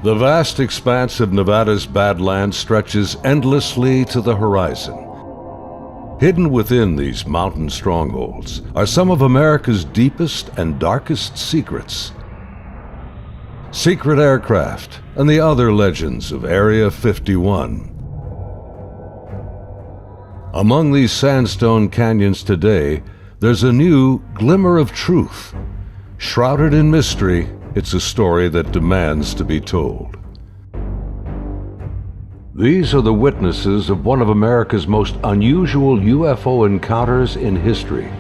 The vast expanse of Nevada's Badlands stretches endlessly to the horizon. Hidden within these mountain strongholds are some of America's deepest and darkest secrets. Secret aircraft and the other legends of Area 51. Among these sandstone canyons today, there's a new glimmer of truth. Shrouded in mystery, it's a story that demands to be told. These are the witnesses of one of America's most unusual UFO encounters in history.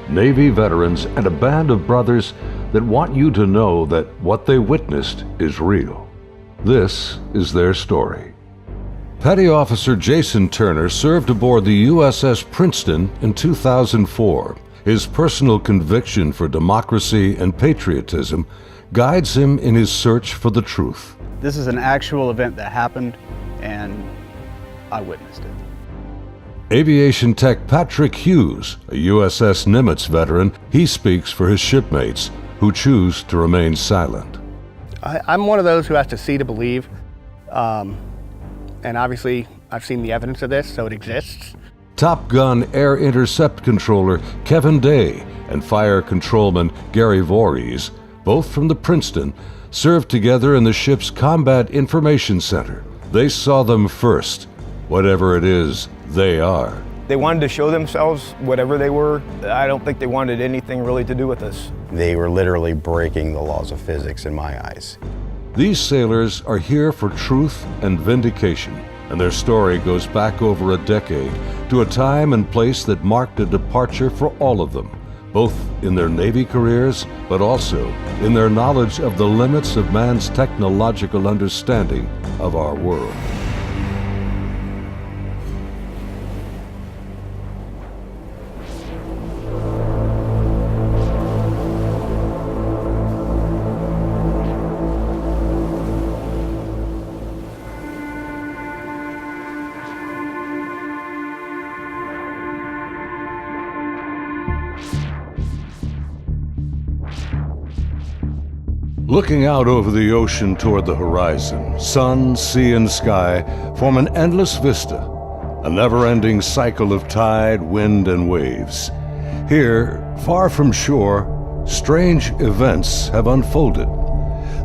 Navy veterans and a band of brothers that want you to know that what they witnessed is real. This is their story. Petty Officer Jason Turner served aboard the USS Princeton in 2004. His personal conviction for democracy and patriotism guides him in his search for the truth. This is an actual event that happened, and I witnessed it. Aviation tech Patrick Hughes, a USS Nimitz veteran, he speaks for his shipmates who choose to remain silent. I'm one of those who has to see to believe, and obviously I've seen the evidence of this, so it exists. Top Gun Air Intercept Controller Kevin Day and Fire Controlman Gary Voorhees, both from the Princeton, served together in the ship's Combat Information Center. They saw them first, whatever it is they are. They wanted to show themselves, whatever they were. I don't think they wanted anything really to do with us. They were literally breaking the laws of physics in my eyes. These sailors are here for truth and vindication, and their story goes back over a decade to a time and place that marked a departure for all of them, both in their Navy careers, but also in their knowledge of the limits of man's technological understanding of our world. Looking out over the ocean toward the horizon, sun, sea, and sky form an endless vista, a never-ending cycle of tide, wind, and waves. Here, far from shore, strange events have unfolded.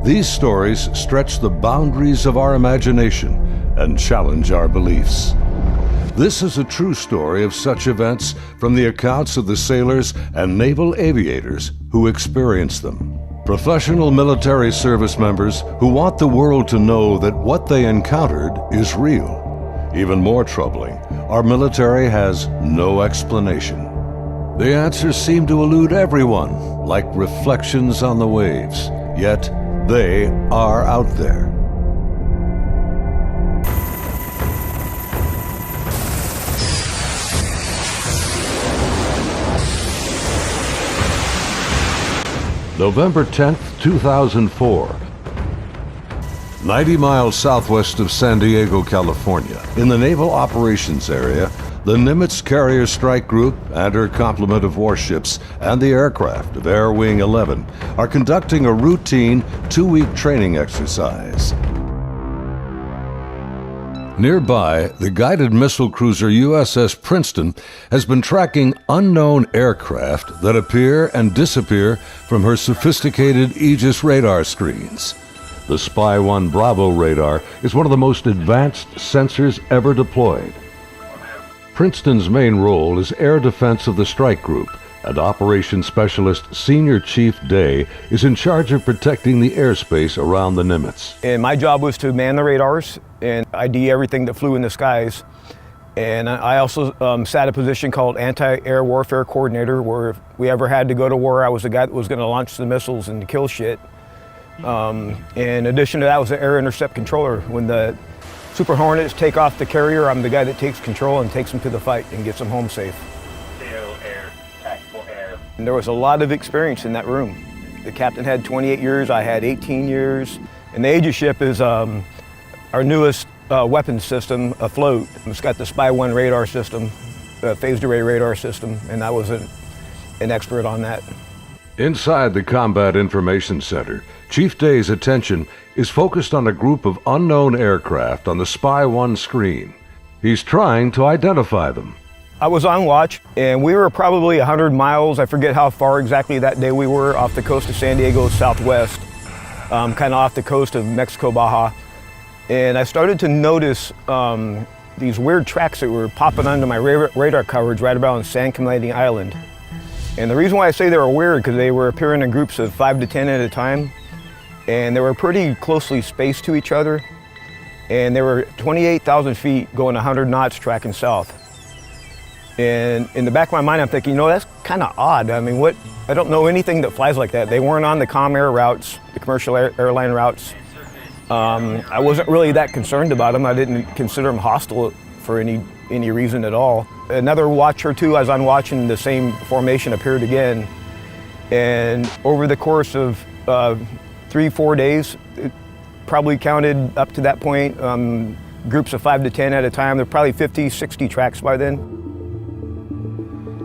These stories stretch the boundaries of our imagination and challenge our beliefs. This is a true story of such events from the accounts of the sailors and naval aviators who experienced them. Professional military service members who want the world to know that what they encountered is real. Even more troubling, our military has no explanation. The answers seem to elude everyone, like reflections on the waves, yet they are out there. November 10th, 2004. 90 miles southwest of San Diego, California, in the Naval Operations Area, the Nimitz Carrier Strike Group and her complement of warships and the aircraft of Air Wing 11 are conducting a routine 2-week training exercise. Nearby, the guided missile cruiser USS Princeton has been tracking unknown aircraft that appear and disappear from her sophisticated Aegis radar screens. The Spy 1 Bravo radar is one of the most advanced sensors ever deployed. Princeton's main role is air defense of the strike group, and Operations Specialist Senior Chief Day is in charge of protecting the airspace around the Nimitz. And my job was to man the radars and ID everything that flew in the skies. And I also sat a position called Anti-Air Warfare Coordinator, where if we ever had to go to war, I was the guy that was going to launch the missiles and kill shit. In addition to that, I was the Air Intercept Controller. When the Super Hornets take off the carrier, I'm the guy that takes control and takes them to the fight and gets them home safe. And there was a lot of experience in that room. The captain had 28 years, I had 18 years. And the Aegis ship is our newest weapons system afloat. It's got the Spy 1 radar system, phased array radar system, and I was an expert on that. Inside the Combat Information Center, Chief Day's attention is focused on a group of unknown aircraft on the Spy 1 screen. He's trying to identify them. I was on watch, and we were probably 100 miles, I forget how far exactly that day we were, off the coast of San Diego southwest, kind of off the coast of Mexico, Baja. And I started to notice these weird tracks that were popping onto my radar coverage right about San Clemente Island. And the reason why I say they were weird, because they were appearing in groups of 5 to 10 at a time, and they were pretty closely spaced to each other, and they were 28,000 feet going 100 knots tracking south. And in the back of my mind, I'm thinking, you know, that's kind of odd. I mean, I don't know anything that flies like that. They weren't on the comm air routes, the commercial airline routes. I wasn't really that concerned about them. I didn't consider them hostile for any reason at all. Another watch or two, as I'm watching, the same formation appeared again. And over the course of 3-4 days, it probably counted up to that point, groups of 5 to 10 at a time. There were probably 50, 60 tracks by then.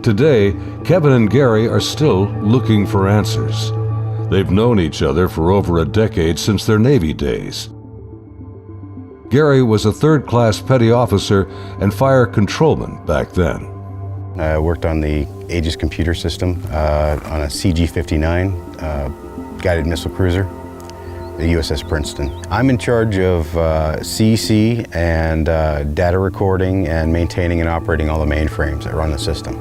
Today, Kevin and Gary are still looking for answers. They've known each other for over a decade since their Navy days. Gary was a third-class petty officer and fire controlman back then. I worked on the Aegis computer system on a CG-59 guided missile cruiser, the USS Princeton. I'm in charge of CEC and data recording and maintaining and operating all the mainframes that run the system.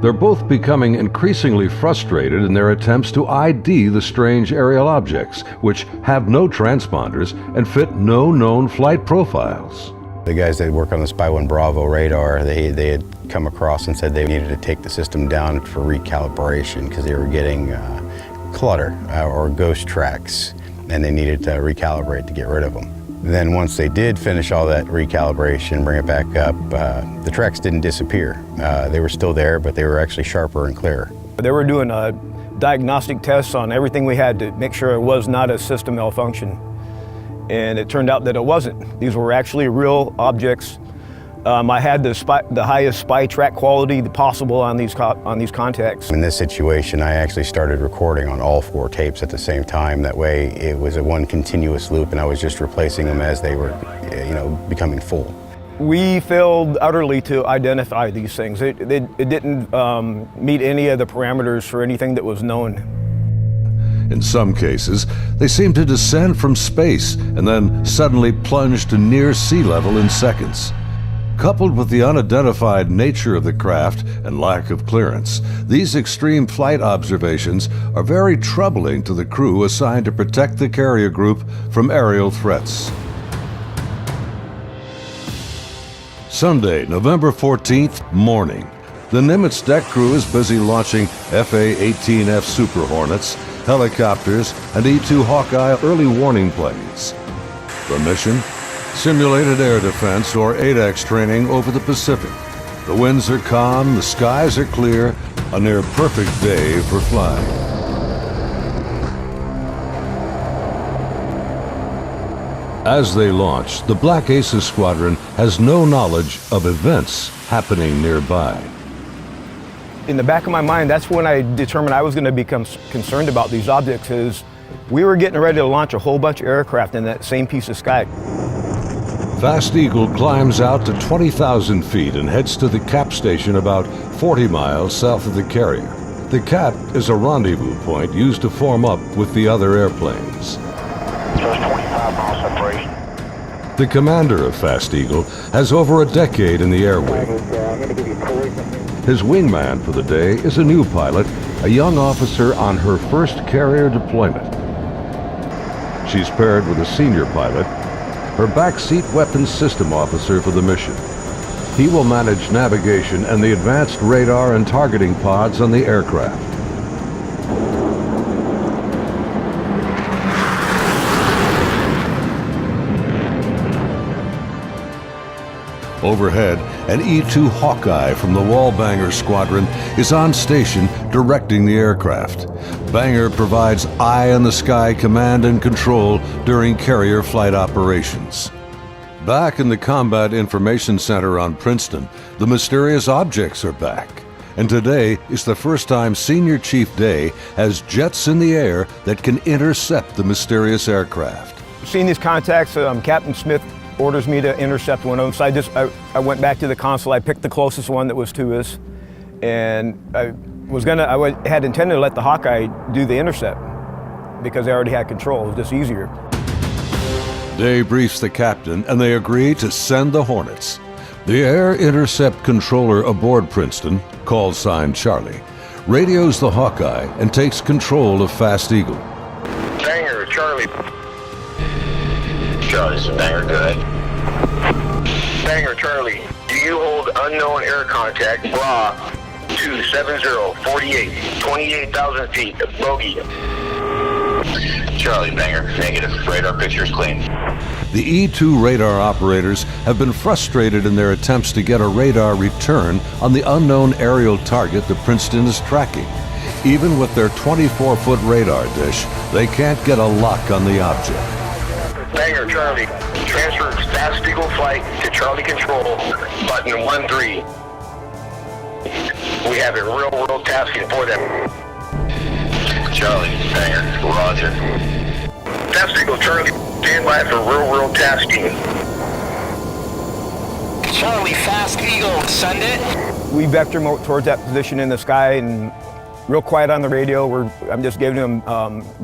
They're both becoming increasingly frustrated in their attempts to ID the strange aerial objects, which have no transponders and fit no known flight profiles. The guys that work on the Spy 1 Bravo radar, they had come across and said they needed to take the system down for recalibration because they were getting clutter or ghost tracks, and they needed to recalibrate to get rid of them. Then once they did finish all that recalibration, bring it back up, the tracks didn't disappear. They were still there, but they were actually sharper and clearer. They were doing diagnostic tests on everything we had to make sure it was not a system malfunction. And it turned out that it wasn't. These were actually real objects. I had the highest spy track quality possible on these contacts. In this situation, I actually started recording on all 4 tapes at the same time. That way, it was a one continuous loop, and I was just replacing them as they were, becoming full. We failed utterly to identify these things. It didn't meet any of the parameters for anything that was known. In some cases, they seem to descend from space and then suddenly plunge to near sea level in seconds. Coupled with the unidentified nature of the craft and lack of clearance, these extreme flight observations are very troubling to the crew assigned to protect the carrier group from aerial threats. Sunday, November 14th, morning. The Nimitz deck crew is busy launching FA-18F Super Hornets, helicopters, and E-2 Hawkeye early warning planes. The mission? Simulated air defense, or ADEX training over the Pacific. The winds are calm, the skies are clear, a near perfect day for flying. As they launch, the Black Aces Squadron has no knowledge of events happening nearby. In the back of my mind, that's when I determined I was going to become concerned about these objects, is we were getting ready to launch a whole bunch of aircraft in that same piece of sky. Fast Eagle climbs out to 20,000 feet and heads to the cap station about 40 miles south of the carrier. The cap is a rendezvous point used to form up with the other airplanes. Just 25 miles separation. The commander of Fast Eagle has over a decade in the air wing. His wingman for the day is a new pilot, a young officer on her first carrier deployment. She's paired with a senior pilot, her backseat weapons system officer for the mission. He will manage navigation and the advanced radar and targeting pods on the aircraft. Overhead, an E-2 Hawkeye from the Wallbanger Squadron is on station directing the aircraft. Banger provides eye-in-the-sky command and control during carrier flight operations. Back in the Combat Information Center on Princeton, the mysterious objects are back. And today is the first time Senior Chief Day has jets in the air that can intercept the mysterious aircraft. Seeing these contacts, Captain Smith orders me to intercept one of them. So I went back to the console. I picked the closest one that was to us, and I had intended to let the Hawkeye do the intercept because they already had control. It was just easier. Day briefs the captain, and they agree to send the Hornets. The air intercept controller aboard Princeton, call sign Charlie, radios the Hawkeye and takes control of Fast Eagle. Banger, Charlie. Charlie, this is Banger, good. Banger, Charlie. Do you hold unknown air contact, bra, 27048, 28,000 feet, bogey. Charlie, Banger, negative. Radar picture is clean. The E-2 radar operators have been frustrated in their attempts to get a radar return on the unknown aerial target that Princeton is tracking. Even with their 24-foot radar dish, they can't get a lock on the object. Banger, Charlie. Transfer Fast Eagle flight to Charlie Control, button 13. We have a real-world tasking for them. Charlie, Banger, roger. Fast Eagle, Charlie, stand by for real-world tasking. Charlie, Fast Eagle, send it. We vector towards that position in the sky, and real quiet on the radio. I'm just giving them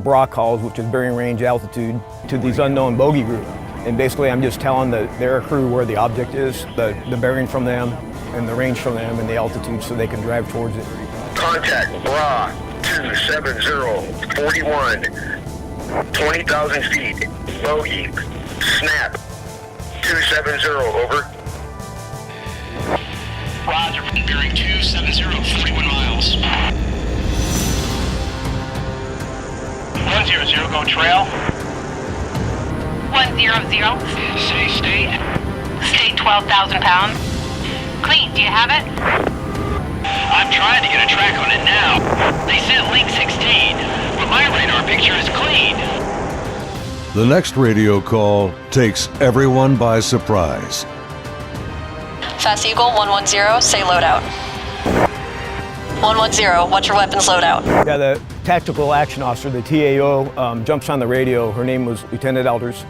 bra calls, which is bearing range altitude, to these unknown bogey group. And basically I'm just telling their crew where the object is, the bearing from them, and the range from them, and the altitude so they can drive towards it. Contact bra 27041, 20,000 feet, bogey, snap, 270, over. Roger, bearing 270, 41 miles. 100, go trail. 100. Say state. State 12,000 pounds. Clean, do you have it? I'm trying to get a track on it now. They sent link 16, but my radar picture is clean. The next radio call takes everyone by surprise. Fast Eagle 110, say loadout. 110, what's your weapons loadout? Yeah, the tactical action officer, the TAO, jumps on the radio. Her name was Lieutenant Elders,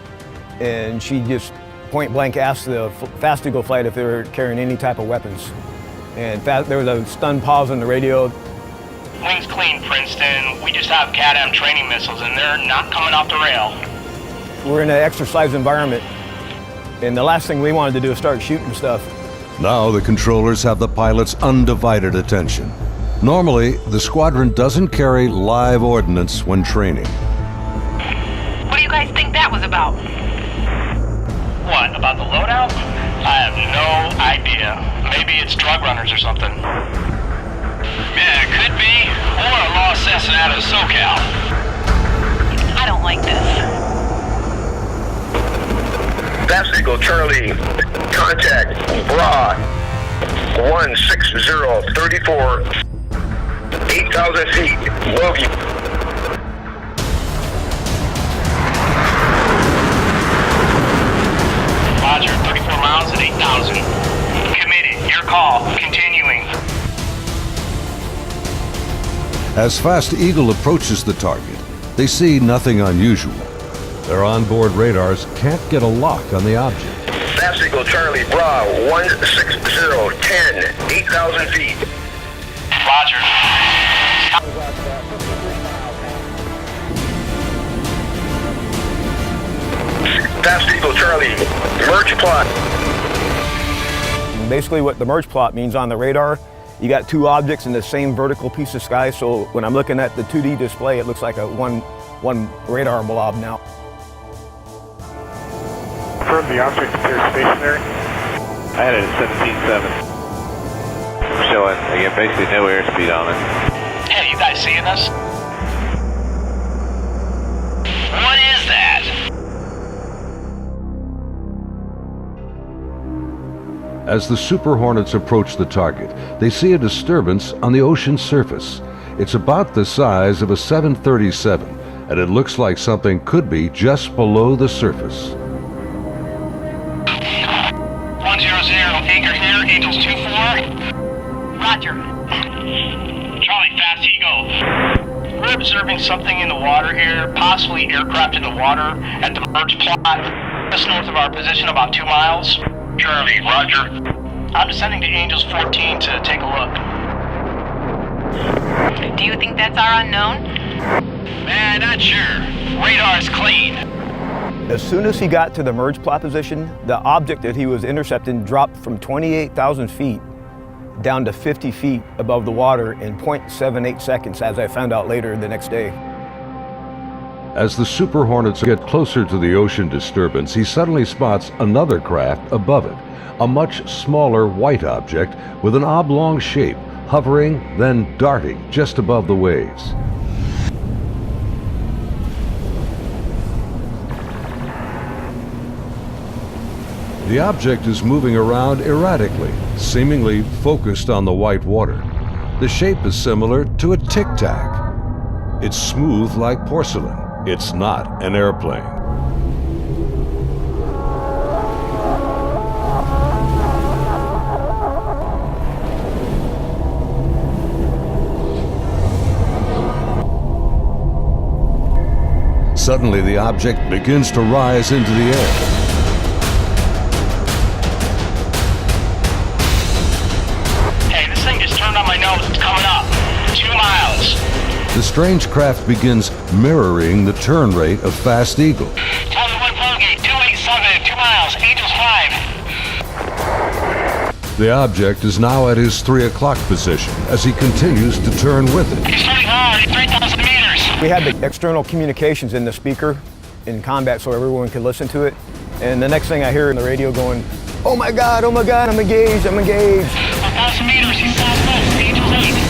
and she just point blank asked the Fast Eagle flight if they were carrying any type of weapons. And there was a stunned pause on the radio. Wings clean, Princeton. We just have CADAM training missiles, and they're not coming off the rail. We're in an exercise environment, and the last thing we wanted to do is start shooting stuff. Now the controllers have the pilot's undivided attention. Normally, the squadron doesn't carry live ordnance when training. What do you guys think that was about? What, about the loadout? I have no idea. Maybe it's drug runners or something. Yeah, it could be. Or a lost Cessna out of SoCal. I don't like this. Fast Eagle, Charlie, contact bra 16034, 8,000 feet, bogey. Roger, 34 miles at 8,000. Committed, your call, continuing. As Fast Eagle approaches the target, they see nothing unusual. Their onboard radars can't get a lock on the object. Fast Eagle, Charlie, bra 16010, 8,000 feet. Roger. Fast Eagle, Charlie, merge plot. Basically what the merge plot means on the radar, you got two objects in the same vertical piece of sky, so when I'm looking at the 2D display, it looks like a one radar blob now. Confirm the object appears stationary. I had it at 17.7. Showing, again, basically no airspeed on it. Hey, you guys seeing us? What is that? As the Super Hornets approach the target, they see a disturbance on the ocean surface. It's about the size of a 737, and it looks like something could be just below the surface. 100, anchor here, Angels 24. Roger. observing something in the water here, possibly aircraft in the water at the merge plot, just north of our position, about 2 miles. Charlie, roger. I'm descending to Angels 14 to take a look. Do you think that's our unknown? Man, not sure. Radar's clean. As soon as he got to the merge plot position, the object that he was intercepting dropped from 28,000 feet down to 50 feet above the water in 0.78 seconds, as I found out later the next day. As the Super Hornets get closer to the ocean disturbance, he suddenly spots another craft above it, a much smaller white object with an oblong shape, hovering, then darting just above the waves. The object is moving around erratically, seemingly focused on the white water. The shape is similar to a Tic Tac. It's smooth like porcelain. It's not an airplane. Suddenly, the object begins to rise into the air. It's coming up. 2 miles. The strange craft begins mirroring the turn rate of Fast Eagle. Tower 1 Polgate, 287, 2 miles, Angels 5. The object is now at his 3 o'clock position as he continues to turn with it. He's turning hard at 3,000 meters. We had the external communications in the speaker in combat so everyone could listen to it. And the next thing I hear in the radio going, oh my God, I'm engaged, I'm engaged. 1,000 meters, he's southwest, Angels 8.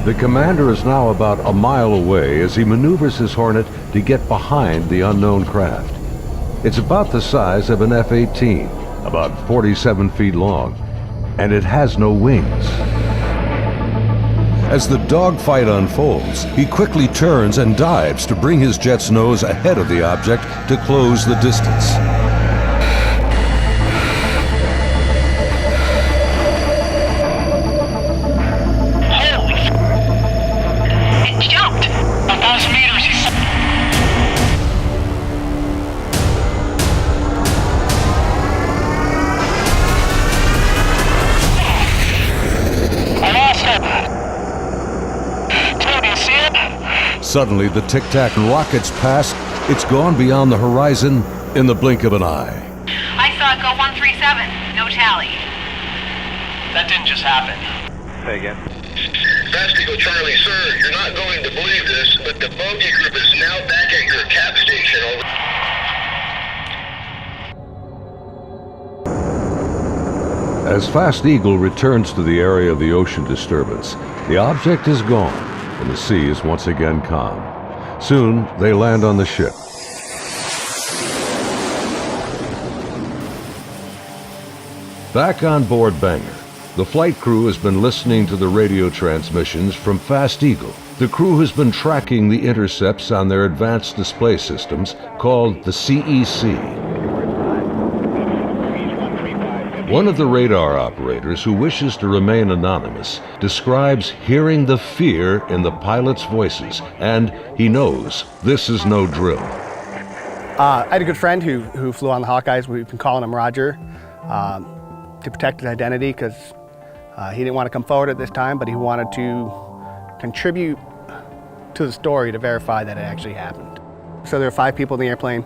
The commander is now about a mile away as he maneuvers his Hornet to get behind the unknown craft. It's about the size of an F-18, about 47 feet long, and it has no wings. As the dogfight unfolds, he quickly turns and dives to bring his jet's nose ahead of the object to close the distance. Holy f***. It jumped. 1,000 meters, he's... I lost it. Suddenly, the Tic Tac rockets past. It's gone beyond the horizon in the blink of an eye. I saw it go 137. No tally. That didn't just happen. Say again. Fast Eagle Charlie, sir, you're not going to believe this, but the bogey group is now back at your cap station. Over. As Fast Eagle returns to the area of the ocean disturbance, the object is gone, and the sea is once again calm. Soon, they land on the ship. Back on board Banger, the flight crew has been listening to the radio transmissions from Fast Eagle. The crew has been tracking the intercepts on their advanced display systems called the CEC. One of the radar operators, who wishes to remain anonymous, describes hearing the fear in the pilots' voices, and he knows this is no drill. I had a good friend who flew on the Hawkeyes. We've been calling him Roger to protect his identity because he didn't want to come forward at this time, but he wanted to contribute to the story to verify that it actually happened. So there were 5 people in the airplane.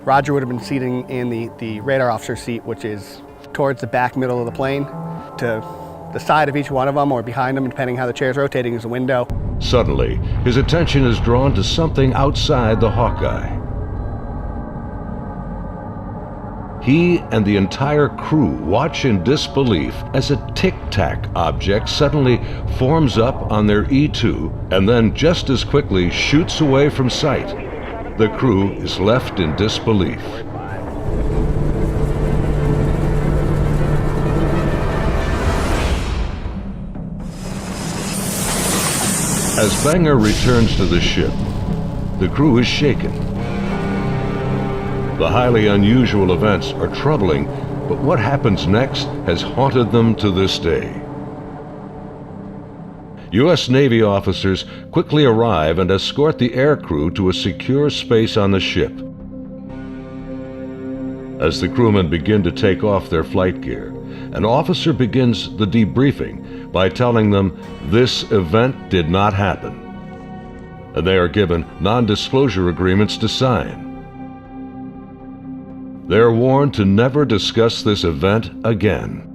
Roger would have been sitting in the radar officer seat, which is towards the back middle of the plane. To the side of each one of them or behind them, depending how the chair's rotating, is a window. Suddenly, his attention is drawn to something outside the Hawkeye. He and the entire crew watch in disbelief as a Tic Tac object suddenly forms up on their E2 and then just as quickly shoots away from sight. The crew is left in disbelief. As Banger returns to the ship, the crew is shaken. The highly unusual events are troubling, but what happens next has haunted them to this day. U.S. Navy officers quickly arrive and escort the aircrew to a secure space on the ship. As the crewmen begin to take off their flight gear, an officer begins the debriefing by telling them this event did not happen, and they are given non-disclosure agreements to sign. They are warned to never discuss this event again.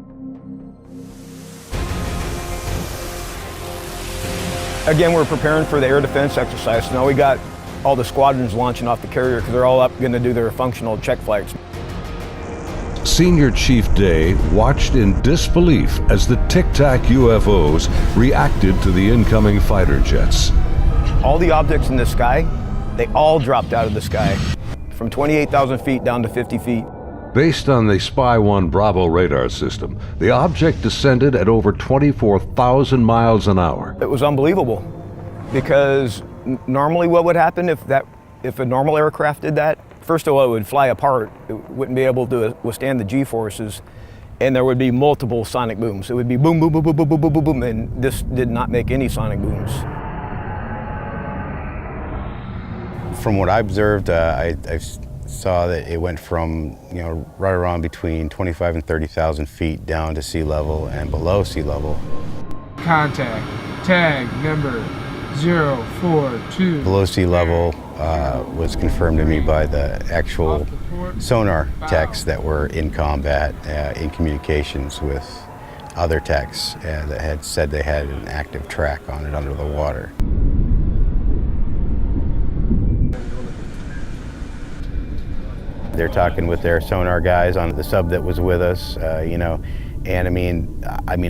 Again, we're preparing for the air defense exercise. Now we got all the squadrons launching off the carrier because they're all up going to do their functional check flights. Senior Chief Day watched in disbelief as the Tic Tac UFOs reacted to the incoming fighter jets. All the objects in the sky, they all dropped out of the sky from 28,000 feet down to 50 feet. Based on the Spy 1 Bravo radar system, the object descended at over 24,000 miles an hour. It was unbelievable because normally what would happen if a normal aircraft did that? First of all, it would fly apart. It wouldn't be able to withstand the G-forces, and there would be multiple sonic booms. It would be boom, boom, boom, boom, boom, boom, boom, boom, boom, and this did not make any sonic booms. From what I observed, I saw that it went from, right around between 25 and 30,000 feet down to sea level and below sea level. Contact, tag number 042. Below sea level was confirmed to me by the actual sonar techs that were in combat, in communications with other techs that had said they had an active track on it under the water. They're talking with their sonar guys on the sub that was with us, and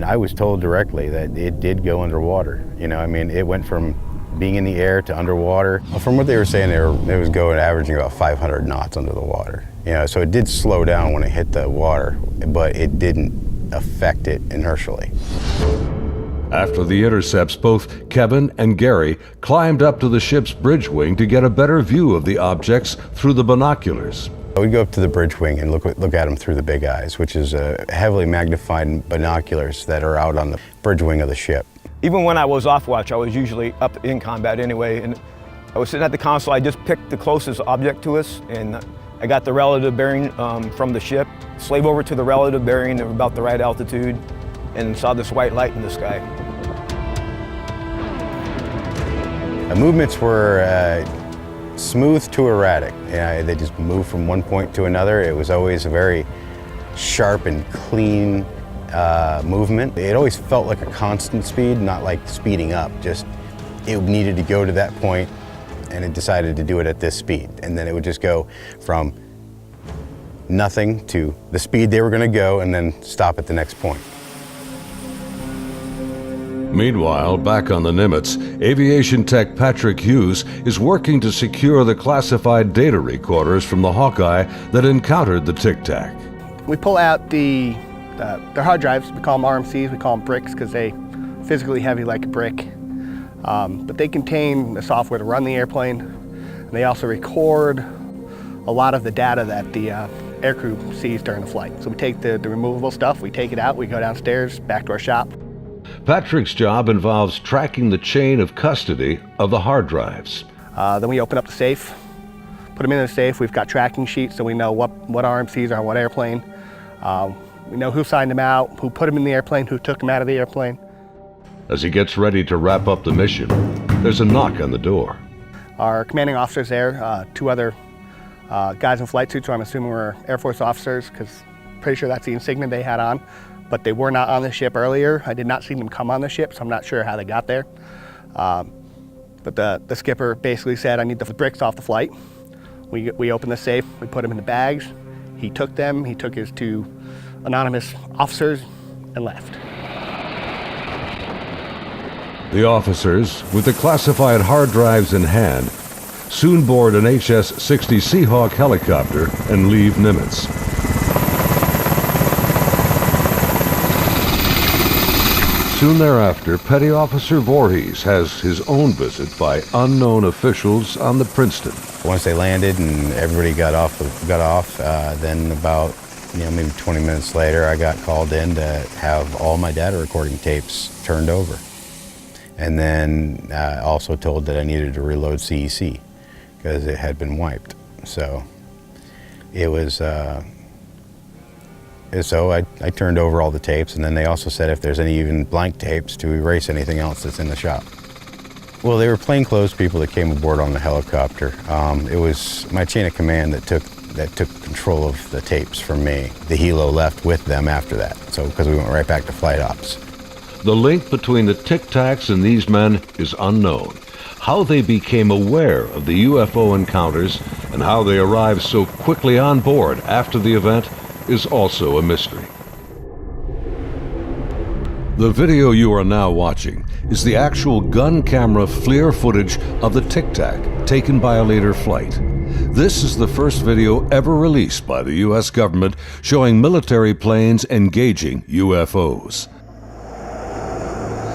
I was told directly that it did go underwater. It went from being in the air to underwater. From what they were saying, it was going averaging about 500 knots under the water. So it did slow down when it hit the water, but it didn't affect it inertially. After the intercepts, both Kevin and Gary climbed up to the ship's bridge wing to get a better view of the objects through the binoculars. We'd go up to the bridge wing and look at them through the big eyes, which is heavily magnified binoculars that are out on the bridge wing of the ship. Even when I was off watch, I was usually up in combat anyway, and I was sitting at the console. I just picked the closest object to us, and I got the relative bearing from the ship, slave over to the relative bearing at about the right altitude, and saw this white light in the sky. The movements were smooth to erratic. They just moved from one point to another. It was always a very sharp and clean movement. It always felt like a constant speed, not like speeding up. Just it needed to go to that point, and it decided to do it at this speed. And then it would just go from nothing to the speed they were going to go, and then stop at the next point. Meanwhile, back on the Nimitz, aviation tech Patrick Hughes is working to secure the classified data recorders from the Hawkeye that encountered the Tic Tac. We pull out their hard drives. We call them RMCs. We call them bricks because they physically heavy like a brick. But they contain the software to run the airplane. And they also record a lot of the data that the aircrew sees during the flight. So we take the removable stuff, we take it out, we go downstairs, back to our shop. Patrick's job involves tracking the chain of custody of the hard drives. Then we open up the safe, put them in the safe. We've got tracking sheets so we know what RMCs are on what airplane. We know who signed them out, who put them in the airplane, who took them out of the airplane. As he gets ready to wrap up the mission, there's a knock on the door. Our commanding officer's there, two other guys in flight suits, so I'm assuming we're Air Force officers because I'm pretty sure that's the insignia they had on. But they were not on the ship earlier. I did not see them come on the ship, so I'm not sure how they got there. But the skipper basically said, I need the bricks off the flight. We opened the safe, we put them in the bags. He took them, he took his two anonymous officers and left. The officers, with the classified hard drives in hand, soon board an HS-60 Seahawk helicopter and leave Nimitz. Soon thereafter, Petty Officer Voorhees has his own visit by unknown officials on the Princeton. Once they landed and everybody got off, then about maybe 20 minutes later, I got called in to have all my data recording tapes turned over. And then also told that I needed to reload CEC because it had been wiped. So it was, so I turned over all the tapes, and then they also said if there's any even blank tapes to erase anything else that's in the shop. Well, they were plainclothes people that came aboard on the helicopter. It was my chain of command that took control of the tapes from me. The helo left with them after that, so because we went right back to flight ops. The link between the Tic Tacs and these men is unknown. How they became aware of the UFO encounters and how they arrived so quickly on board after the event is also a mystery. The video you are now watching is the actual gun camera FLIR footage of the Tic Tac taken by a later flight. This is the first video ever released by the US government showing military planes engaging UFOs.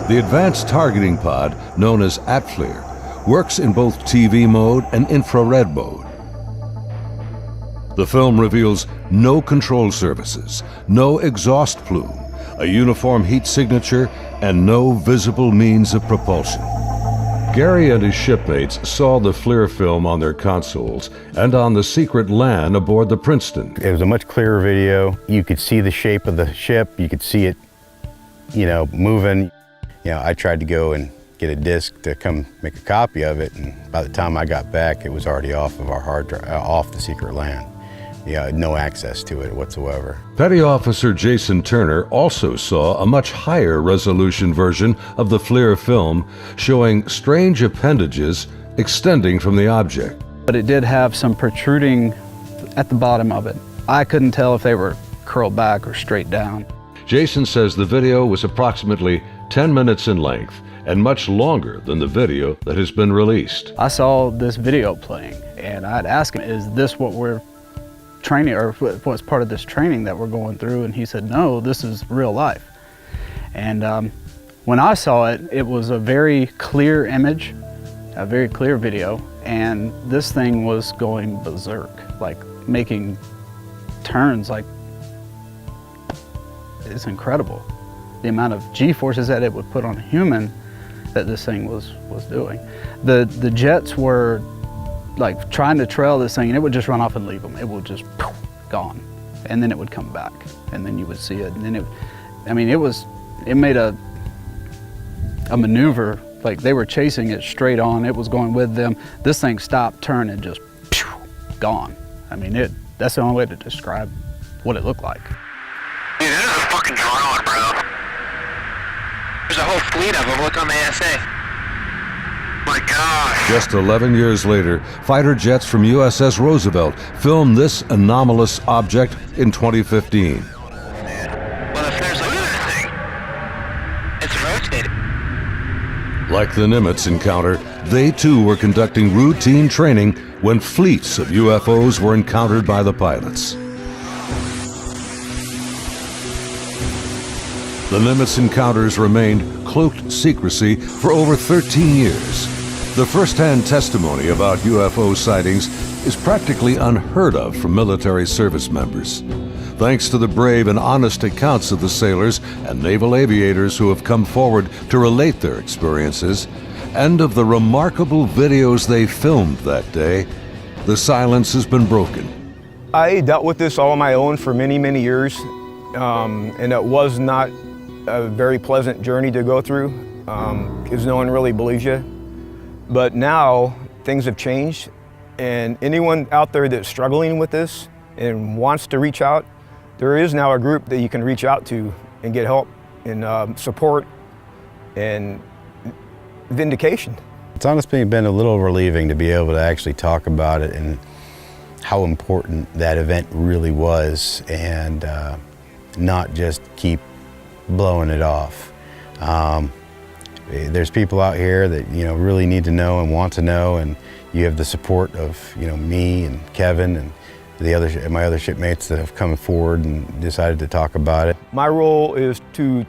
The advanced targeting pod, known as ATFLIR, works in both TV mode and infrared mode. The film reveals no control surfaces, no exhaust plume, a uniform heat signature, and no visible means of propulsion. Gary and his shipmates saw the FLIR film on their consoles and on the secret LAN aboard the Princeton. It was a much clearer video. You could see the shape of the ship. You could see it, moving. I tried to go and get a disc to come make a copy of it, and by the time I got back, it was already off of our hard drive, off the secret LAN. No access to it whatsoever. Petty Officer Jason Turner also saw a much higher resolution version of the FLIR film showing strange appendages extending from the object. But it did have some protruding at the bottom of it. I couldn't tell if they were curled back or straight down. Jason says the video was approximately 10 minutes in length and much longer than the video that has been released. I saw this video playing and I'd ask him, is this what we're training, or what's part of this training that we're going through? And he said, no, this is real life. And when I saw it, it was a very clear image, a very clear video, and this thing was going berserk, like making turns, like, it's incredible. The amount of G-forces that it would put on a human that this thing was doing. The jets were like trying to trail this thing, and it would just run off and leave them. It would just poof, gone, and then it would come back, and then you would see it, and then it made a maneuver, like they were chasing it straight on. It was going with them. This thing stopped, turned, and just phew, gone. That's the only way to describe what it looked like. Dude, this is a fucking drone, bro. There's a whole fleet of them. Look on the ASA. My gosh. Just 11 years later, fighter jets from USS Roosevelt filmed this anomalous object in 2015. Well, if there's a thing, it's rotating. Like the Nimitz encounter, they too were conducting routine training when fleets of UFOs were encountered by the pilots. The Nimitz Encounters remained cloaked secrecy for over 13 years. The first-hand testimony about UFO sightings is practically unheard of from military service members. Thanks to the brave and honest accounts of the sailors and naval aviators who have come forward to relate their experiences, and of the remarkable videos they filmed that day, the silence has been broken. I dealt with this all on my own for many, many years, and it was not a very pleasant journey to go through, because no one really believes you. But now things have changed, and anyone out there that's struggling with this and wants to reach out, there is now a group that you can reach out to and get help and support and vindication. It's honestly been a little relieving to be able to actually talk about it and how important that event really was, and not just keep blowing it off. There's people out here that really need to know and want to know, and you have the support of me and Kevin and my other shipmates that have come forward and decided to talk about it. My role is to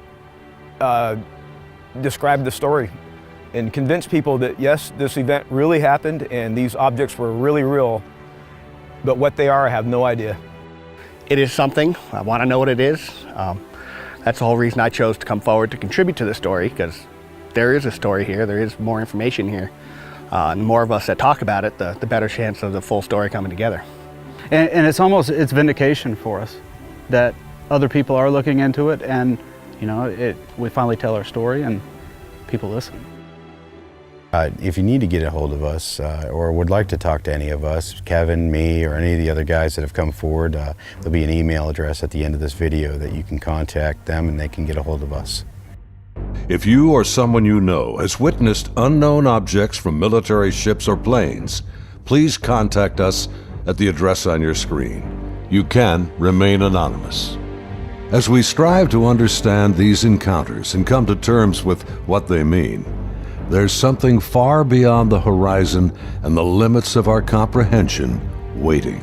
describe the story and convince people that yes, this event really happened and these objects were really real, but what they are, I have no idea. It is something. I want to know what it is. That's the whole reason I chose to come forward to contribute to the story, because there is a story here, there is more information here. And the more of us that talk about it, the better chance of the full story coming together. And it's vindication for us that other people are looking into it, and you know, we finally tell our story and people listen. If you need to get a hold of us or would like to talk to any of us, Kevin, me, or any of the other guys that have come forward, there'll be an email address at the end of this video that you can contact them and they can get a hold of us. If you or someone you know has witnessed unknown objects from military ships or planes, please contact us at the address on your screen. You can remain anonymous. As we strive to understand these encounters and come to terms with what they mean, there's something far beyond the horizon and the limits of our comprehension waiting